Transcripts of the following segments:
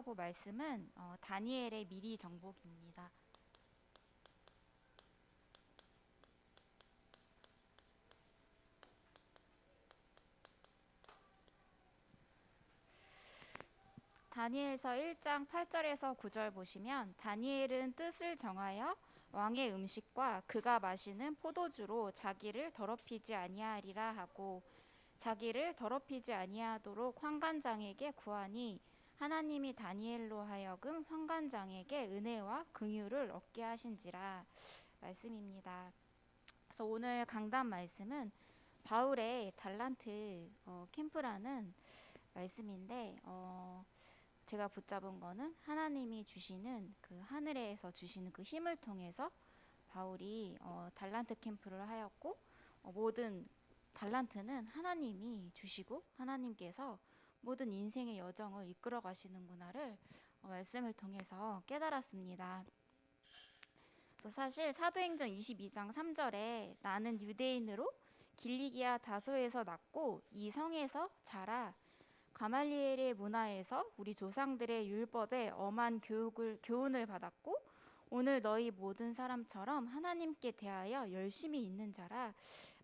하고 말씀은 다니엘의 미리 정복입니다. 다니엘서 1장 8절에서 9절 보시면 다니엘은 뜻을 정하여 왕의 음식과 그가 마시는 포도주로 자기를 더럽히지 아니하리라 하고 자기를 더럽히지 아니하도록 환관장에게 구하니 하나님이 다니엘로 하여금 환관장에게 은혜와 긍휼을 얻게 하신지라 말씀입니다. 그래서 오늘 강단 말씀은 바울의 달란트 캠프라는 말씀인데 제가 붙잡은 거는 하나님이 주시는 그 하늘에서 주시는 그 힘을 통해서 바울이 달란트 캠프를 하였고 모든 달란트는 하나님이 주시고 하나님께서 모든 인생의 여정을 이끌어 가시는구나를 말씀을 통해서 깨달았습니다. 그래서 사실 사도행전 22장 3절에 나는 유대인으로 길리기아 다소에서 났고 이 성에서 자라 가말리엘의 문화에서 우리 조상들의 율법에 엄한 교훈을 받았고 오늘 너희 모든 사람처럼 하나님께 대하여 열심히 있는 자라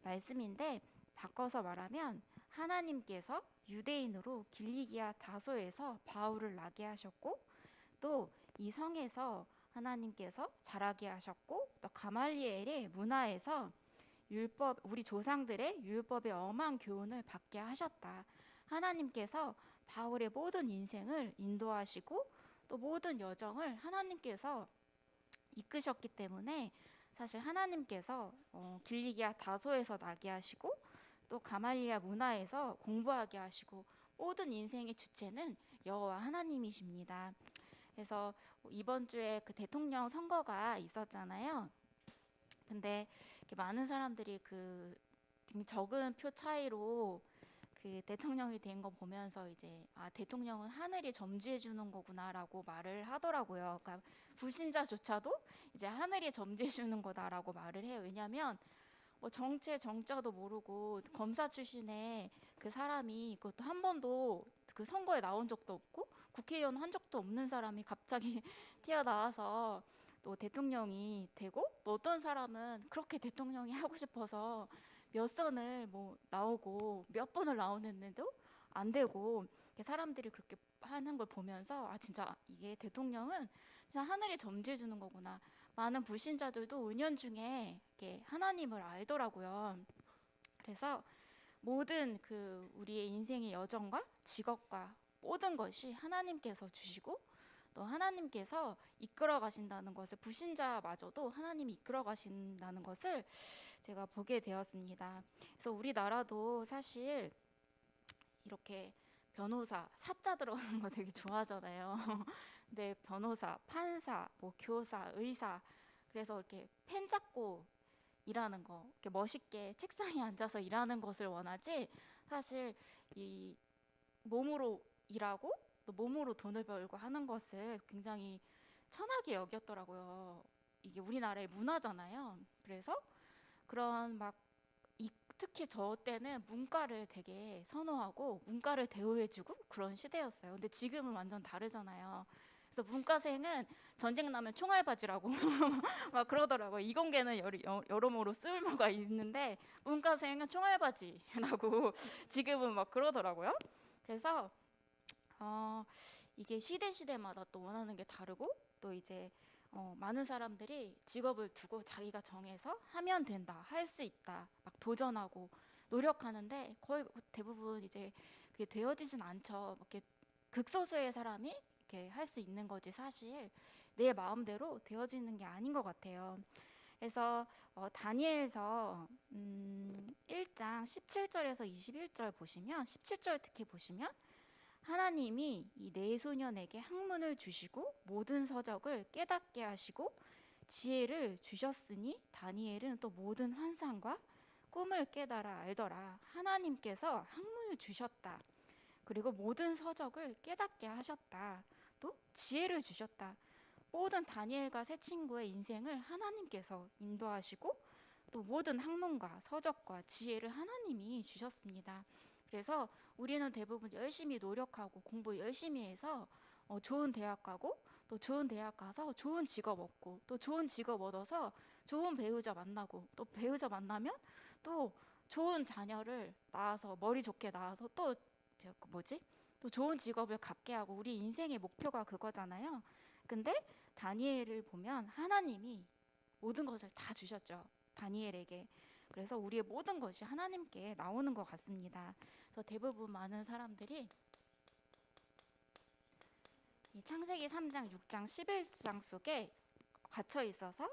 말씀인데 바꿔서 말하면 하나님께서 유대인으로 길리기아 다소에서 바울을 나게 하셨고 또 이 성에서 하나님께서 자라게 하셨고 또 가말리엘의 문화에서 우리 조상들의 율법의 엄한 교훈을 받게 하셨다. 하나님께서 바울의 모든 인생을 인도하시고 또 모든 여정을 하나님께서 이끄셨기 때문에 사실 하나님께서 길리기아 다소에서 나게 하시고 또 가말리아 문화에서 공부하게 하시고 모든 인생의 주체는 여호와 하나님이십니다. 그래서 이번 주에 그 대통령 선거가 있었잖아요. 근데 많은 사람들이 그 적은 표 차이로 그 대통령이 된 거 보면서 이제 대통령은 하늘이 점지해 주는 거구나라고 말을 하더라고요. 그러니까 불신자조차도 이제 하늘이 점지해 주는 거다라고 말을 해요. 왜냐하면 뭐 정자도 모르고 검사 출신의 그 사람이 그것도 한 번도 그 선거에 나온 적도 없고 국회의원 한 적도 없는 사람이 갑자기 튀어나와서 또 대통령이 되고 또 어떤 사람은 그렇게 대통령이 하고 싶어서 몇 선을 뭐 나오고 몇 번을 나오는데도 안 되고 사람들이 그렇게 하는 걸 보면서 진짜 이게 대통령은 진짜 하늘이 점지해 주는 거구나. 많은 불신자들도 은연중에 이렇게 하나님을 알더라고요. 그래서 모든 그 우리의 인생의 여정과 직업과 모든 것이 하나님께서 주시고 또 하나님께서 이끌어 가신다는 것을 불신자마저도 하나님이 이끌어 가신다는 것을 제가 보게 되었습니다. 그래서 우리나라도 사실 이렇게 변호사, 사자 들어가는 거 되게 좋아하잖아요. 근데 변호사, 판사, 뭐 교사, 의사, 그래서 이렇게 펜 잡고 일하는 거, 이렇게 멋있게 책상에 앉아서 일하는 것을 원하지, 사실 이 몸으로 일하고 또 몸으로 돈을 벌고 하는 것을 굉장히 천하게 여겼더라고요. 이게 우리나라의 문화잖아요. 그래서 그런 막 특히 저 때는 문과를 되게 선호하고 문과를 대우해주고 그런 시대였어요. 근데 지금은 완전 다르잖아요. 그래서 문과생은 전쟁 나면 총알바지라고 막 그러더라고요. 이공계는 여러모로 쓸모가 있는데 문과생은 총알바지라고 지금은 막 그러더라고요. 그래서 이게 시대마다 또 원하는 게 다르고 또 이제 많은 사람들이 직업을 두고 자기가 정해서 하면 된다, 할 수 있다, 막 도전하고 노력하는데 거의 대부분 이제 그게 되어지진 않죠. 이렇게 극소수의 사람이 이렇게 할 수 있는 거지 사실 내 마음대로 되어지는 게 아닌 것 같아요. 그래서 다니엘서 1장 17절에서 21절 보시면 17절 특히 보시면 하나님이 이 네 소년에게 학문을 주시고 모든 서적을 깨닫게 하시고 지혜를 주셨으니 다니엘은 또 모든 환상과 꿈을 깨달아 알더라. 하나님께서 학문을 주셨다. 그리고 모든 서적을 깨닫게 하셨다. 또 지혜를 주셨다. 모든 다니엘과 세 친구의 인생을 하나님께서 인도하시고 또 모든 학문과 서적과 지혜를 하나님이 주셨습니다. 그래서 우리는 대부분 열심히 노력하고 공부 열심히 해서 좋은 대학 가고 또 좋은 대학 가서 좋은 직업 얻고 또 좋은 직업 얻어서 좋은 배우자 만나고 또 배우자 만나면 또 좋은 자녀를 낳아서 머리 좋게 낳아서 또 그 뭐지? 또 좋은 직업을 갖게 하고 우리 인생의 목표가 그거잖아요. 근데 다니엘을 보면 하나님이 모든 것을 다 주셨죠. 다니엘에게. 그래서 우리의 모든 것이 하나님께 나오는 것 같습니다. 그래서 대부분 많은 사람들이 이 창세기 3장, 6장, 11장 속에 갇혀 있어서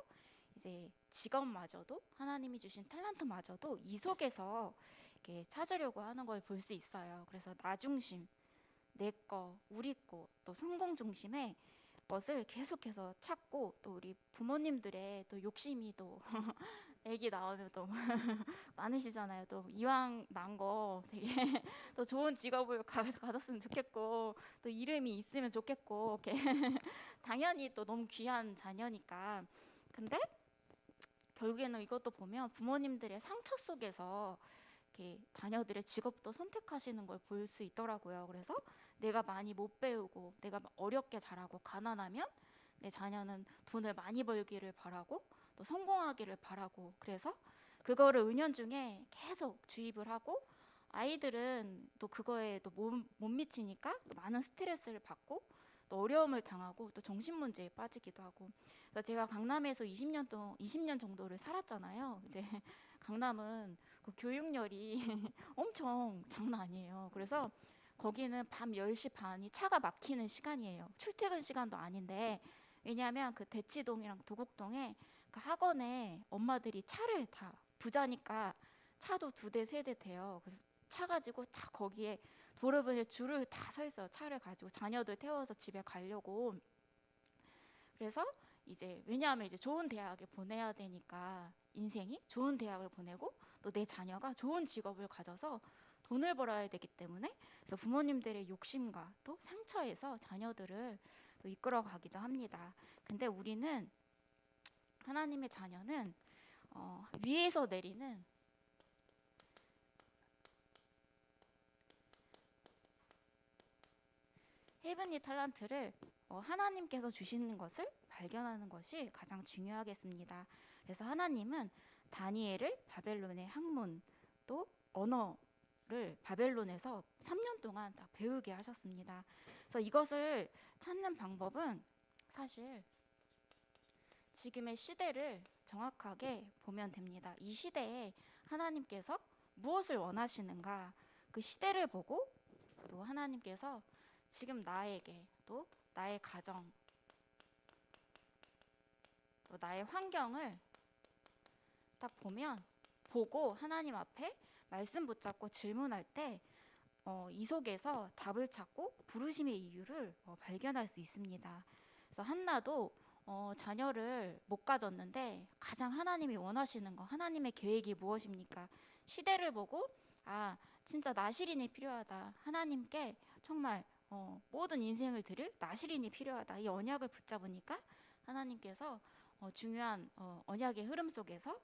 이제 직업마저도 하나님이 주신 탤런트마저도 이 속에서 이렇게 찾으려고 하는 걸 볼 수 있어요. 그래서 나 중심, 내 거, 우리 거, 또 성공 중심의 것을 계속해서 찾고 또 우리 부모님들의 또 욕심이 또 아기 나오면 또 많으시잖아요. 또 이왕 난 거 되게 또 좋은 직업을 가졌으면 좋겠고 또 이름이 있으면 좋겠고 이렇게 당연히 또 너무 귀한 자녀니까. 근데 결국에는 이것도 보면 부모님들의 상처 속에서 이렇게 자녀들의 직업도 선택하시는 걸 볼 수 있더라고요. 그래서 내가 많이 못 배우고 내가 어렵게 자라고 가난하면 내 자녀는 돈을 많이 벌기를 바라고 또 성공하기를 바라고 그래서 그거를 은연중에 계속 주입을 하고 아이들은 또 그거에 또 못 미치니까 또 많은 스트레스를 받고 또 어려움을 당하고 또 정신 문제에 빠지기도 하고. 그래서 제가 강남에서 20년 정도를 살았잖아요. 이제 강남은 그 교육열이 엄청 장난 아니에요. 그래서 거기는 밤 10시 반이 차가 막히는 시간이에요. 출퇴근 시간도 아닌데. 왜냐하면 그 대치동이랑 도곡동에 그 학원에 엄마들이 차를 다 부자니까 차도 2대, 3대 돼요. 그래서 차 가지고 다 거기에 도로변에 줄을 다 서 있어요. 차를 가지고 자녀들 태워서 집에 가려고. 그래서 이제 왜냐하면 이제 좋은 대학에 보내야 되니까 인생이 좋은 대학을 보내고 또 내 자녀가 좋은 직업을 가져서 돈을 벌어야 되기 때문에 그래서 부모님들의 욕심과 또 상처에서 자녀들을 또 이끌어 가기도 합니다. 근데 우리는 하나님의 자녀는 위에서 내리는 헤븐리 탤런트를 하나님께서 주시는 것을 발견하는 것이 가장 중요하겠습니다. 그래서 하나님은 다니엘을 바벨론의 학문 또 언어를 바벨론에서 3년 동안 딱 배우게 하셨습니다. 그래서 이것을 찾는 방법은 사실 지금의 시대를 정확하게 보면 됩니다. 이 시대에 하나님께서 무엇을 원하시는가 그 시대를 보고 또 하나님께서 지금 나에게 또 나의 가정 또 나의 환경을 딱 보고 하나님 앞에 말씀 붙잡고 질문할 때 이 속에서 답을 찾고 부르심의 이유를 발견할 수 있습니다. 그래서 한나도 자녀를 못 가졌는데 가장 하나님이 원하시는 거 하나님의 계획이 무엇입니까? 시대를 보고 아 진짜 나실인이 필요하다. 하나님께 정말 모든 인생을 드릴 나실인이 필요하다. 이 언약을 붙잡으니까 하나님께서 중요한 언약의 흐름 속에서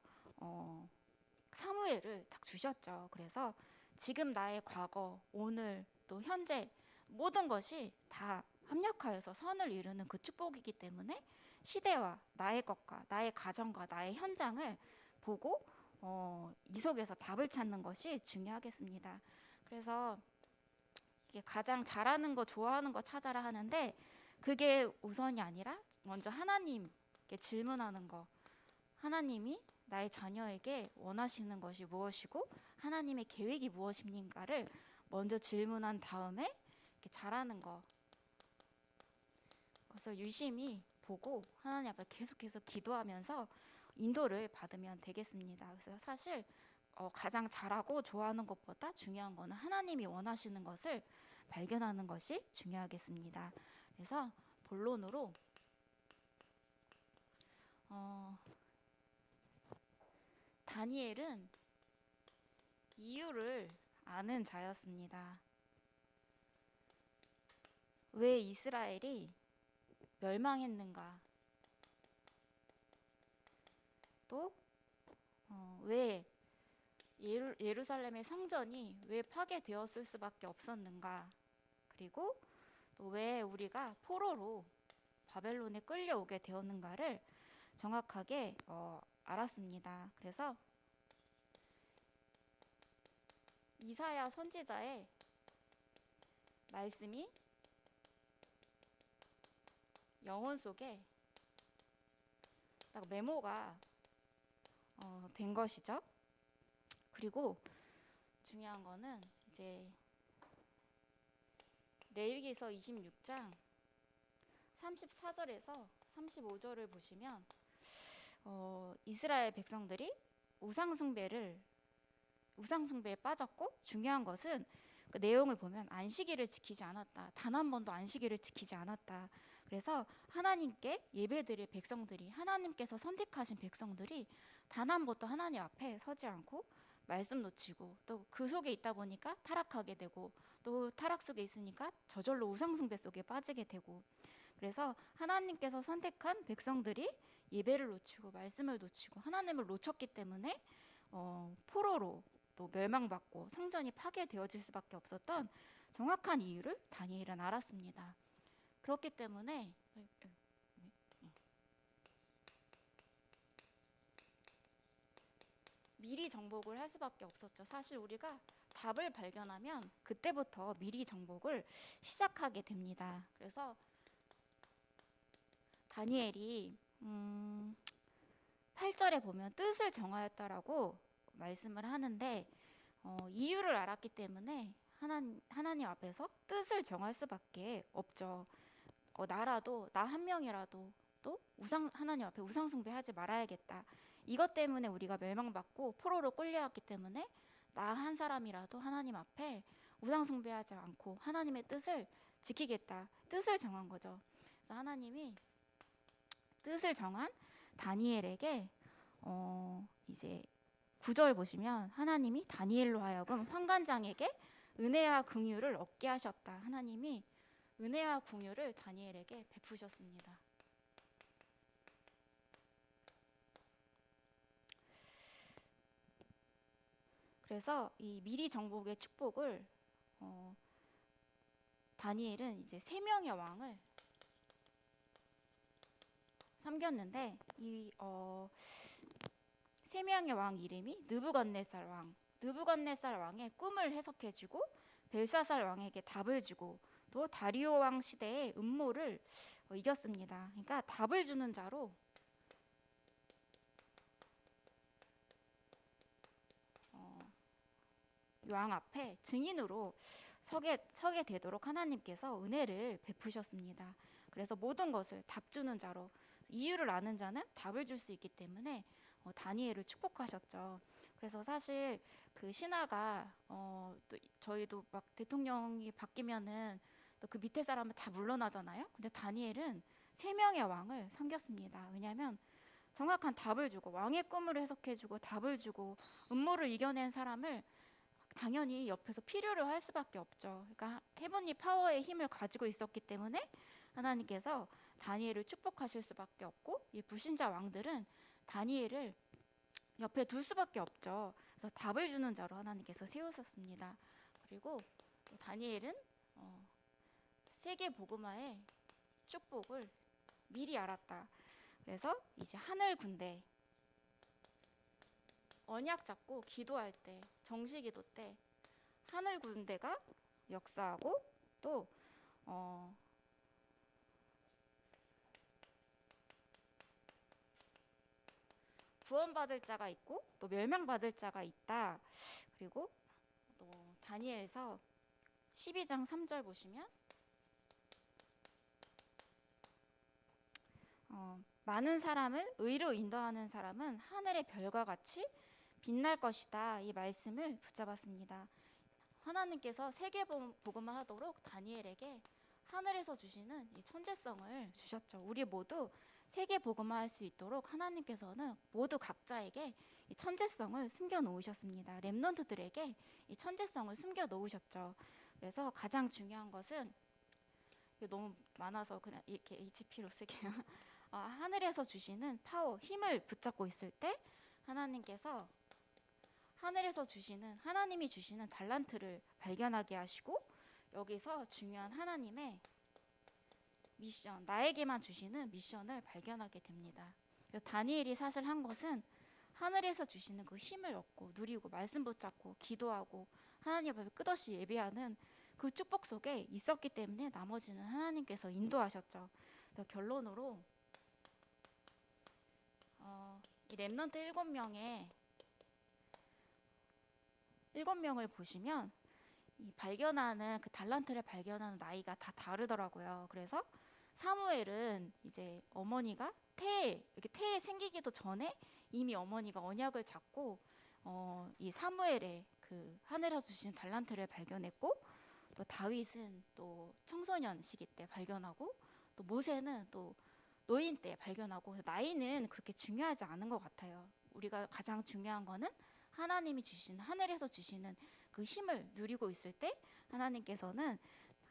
사무엘을 딱 주셨죠. 그래서 지금 나의 과거, 오늘, 또 현재 모든 것이 다 합력하여서 선을 이루는 그 축복이기 때문에 시대와 나의 것과 나의 가정과 나의 현장을 보고 이 속에서 답을 찾는 것이 중요하겠습니다. 그래서 이게 가장 잘하는 거, 좋아하는 거 찾아라 하는데 그게 우선이 아니라 먼저 하나님께 질문하는 거. 하나님이 나의 자녀에게 원하시는 것이 무엇이고 하나님의 계획이 무엇입니까를 먼저 질문한 다음에 이렇게 잘하는 거. 그래서 유심히 보고 하나님 앞에 계속해서 기도하면서 인도를 받으면 되겠습니다. 그래서 사실 가장 잘하고 좋아하는 것보다 중요한 거는 하나님이 원하시는 것을 발견하는 것이 중요하겠습니다. 그래서 본론으로 다니엘은 이유를 아는 자였습니다. 왜 이스라엘이 멸망했는가? 또 왜 예루살렘의 성전이 왜 파괴되었을 수밖에 없었는가? 그리고 또 왜 우리가 포로로 바벨론에 끌려오게 되었는가를 정확하게 알았습니다. 그래서 이사야 선지자의 말씀이 영혼 속에 딱 메모가 된 것이죠. 그리고 중요한 거는 이제 레위기서 26장 34절에서 35절을 보시면 이스라엘 백성들이 우상숭배에 빠졌고, 중요한 것은 그 내용을 보면 안식일을 지키지 않았다. 단 한 번도 안식일을 지키지 않았다. 그래서 하나님께 예배드릴 백성들이, 하나님께서 선택하신 백성들이 단 한 번도 하나님 앞에 서지 않고 말씀 놓치고, 또 그 속에 있다 보니까 타락하게 되고, 또 타락 속에 있으니까 저절로 우상숭배 속에 빠지게 되고, 그래서 하나님께서 선택한 백성들이 예배를 놓치고 말씀을 놓치고 하나님을 놓쳤기 때문에 포로로 또 멸망받고 성전이 파괴되어질 수밖에 없었던 정확한 이유를 다니엘은 알았습니다. 그렇기 때문에 미리 정복을 할 수밖에 없었죠. 사실 우리가 답을 발견하면 그때부터 미리 정복을 시작하게 됩니다. 그래서 다니엘이 8절에 보면 뜻을 정하였다라고 말씀을 하는데, 이유를 알았기 때문에 하나님 앞에서 뜻을 정할 수밖에 없죠. 나라도, 나 한 명이라도 또 하나님 앞에 우상 숭배하지 말아야겠다. 이것 때문에 우리가 멸망받고 포로로 끌려왔기 때문에 나 한 사람이라도 하나님 앞에 우상 숭배하지 않고 하나님의 뜻을 지키겠다. 뜻을 정한 거죠. 그래서 하나님이 뜻을 정한 다니엘에게 이제 9절 보시면 하나님이 다니엘로 하여금 환관장에게 은혜와 긍휼을 얻게 하셨다. 하나님이 은혜와 긍휼을 다니엘에게 베푸셨습니다. 그래서 이 미리 정복의 축복을 다니엘은 이제 3명의 왕을 섬겼는데, 이 3명의 왕 이름이 느부갓네살 왕, 느부갓네살 왕의 꿈을 해석해주고 벨사살 왕에게 답을 주고, 또 다리오 왕 시대의 음모를 이겼습니다. 그러니까 답을 주는 자로 왕 앞에 증인으로 서게 되도록 하나님께서 은혜를 베푸셨습니다. 그래서 모든 것을 답 주는 자로, 이유를 아는 자는 답을 줄 수 있기 때문에 다니엘을 축복하셨죠. 그래서 사실 그 신하가 또 저희도 막 대통령이 바뀌면은 또 그 밑에 사람은 다 물러나잖아요. 근데 다니엘은 3명의 왕을 섬겼습니다. 왜냐하면 정확한 답을 주고 왕의 꿈을 해석해주고 답을 주고 음모를 이겨낸 사람을 당연히 옆에서 필요로 할 수밖에 없죠. 그러니까 헤븐리 파워의 힘을 가지고 있었기 때문에 하나님께서 다니엘을 축복하실 수밖에 없고, 이 불신자 왕들은 다니엘을 옆에 둘 수밖에 없죠. 그래서 답을 주는 자로 하나님께서 세우셨습니다. 그리고 또 다니엘은 세계 복음화의 축복을 미리 알았다. 그래서 이제 하늘 군대, 언약 잡고 기도할 때, 정시 기도 때 하늘 군대가 역사하고, 또 구원받을 자가 있고 또 멸망받을 자가 있다. 그리고 또 다니엘서 12장 3절 보시면 많은 사람을 의로 인도하는 사람은 하늘의 별과 같이 빛날 것이다. 이 말씀을 붙잡았습니다. 하나님께서 세계 복음화 하도록 다니엘에게 하늘에서 주시는 이 천재성을 주셨죠. 우리 모두 세계 복음화 할 수 있도록 하나님께서는 모두 각자에게 이 천재성을 숨겨 놓으셨습니다. 렘넌트들에게 이 천재성을 숨겨 놓으셨죠. 그래서 가장 중요한 것은, 너무 많아서 그냥 이렇게 HP로 쓸게요. 하늘에서 주시는 파워, 힘을 붙잡고 있을 때 하나님께서 하늘에서 주시는, 하나님이 주시는 달란트를 발견하게 하시고, 여기서 중요한 하나님의 미션, 나에게만 주시는 미션을 발견하게 됩니다. 그래서 다니엘이 사실 한 것은 하늘에서 주시는 그 힘을 얻고 누리고 말씀 붙잡고 기도하고 하나님 앞에 끝없이 예배하는 그 축복 속에 있었기 때문에 나머지는 하나님께서 인도하셨죠. 그래서 결론으로 이 렘넌트 7명을 보시면 이 발견하는 그 달란트를 발견하는 나이가 다 다르더라고요. 그래서 사무엘은 이제 어머니가 이렇게 태에 생기기도 전에 이미 어머니가 언약을 잡고 이 사무엘의 그 하늘에서 주신 달란트를 발견했고, 또 다윗은 또 청소년 시기 때 발견하고, 또 모세는 또 노인 때 발견하고, 나이는 그렇게 중요하지 않은 것 같아요. 우리가 가장 중요한 거는 하나님이 주신 하늘에서 주시는 그 힘을 누리고 있을 때 하나님께서는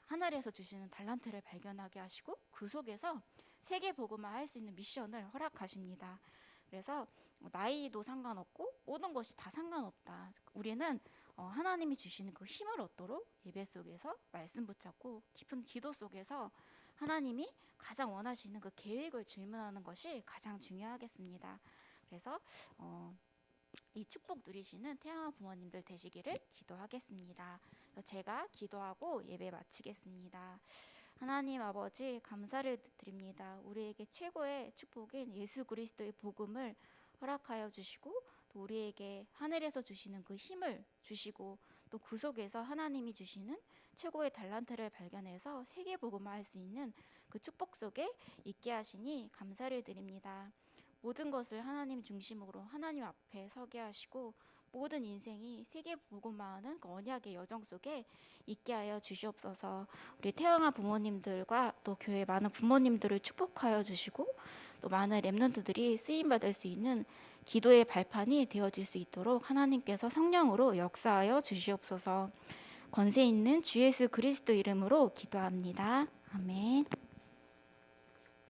하늘에서 주시는 달란트를 발견하게 하시고 그 속에서 세계 복음화 할 수 있는 미션을 허락하십니다. 그래서 나이도 상관없고 모든 것이 다 상관없다. 우리는 하나님이 주시는 그 힘을 얻도록 예배 속에서 말씀 붙잡고 깊은 기도 속에서 하나님이 가장 원하시는 그 계획을 질문하는 것이 가장 중요하겠습니다. 그래서 이 축복 누리시는 태양아 부모님들 되시기를 기도하겠습니다. 제가 기도하고 예배 마치겠습니다. 하나님 아버지 감사를 드립니다. 우리에게 최고의 축복인 예수 그리스도의 복음을 허락하여 주시고 또 우리에게 하늘에서 주시는 그 힘을 주시고 또 그 속에서 하나님이 주시는 최고의 달란트를 발견해서 세계 복음화할 수 있는 그 축복 속에 있게 하시니 감사를 드립니다. 모든 것을 하나님 중심으로 하나님 앞에 서게 하시고 모든 인생이 세계 복음화하는 그 언약의 여정 속에 있게 하여 주시옵소서. 우리 태영아 부모님들과 또 교회 많은 부모님들을 축복하여 주시고 또 많은 렘넌트들이 쓰임 받을 수 있는 기도의 발판이 되어질 수 있도록 하나님께서 성령으로 역사하여 주시옵소서. 권세 있는 주 예수 그리스도 이름으로 기도합니다. 아멘.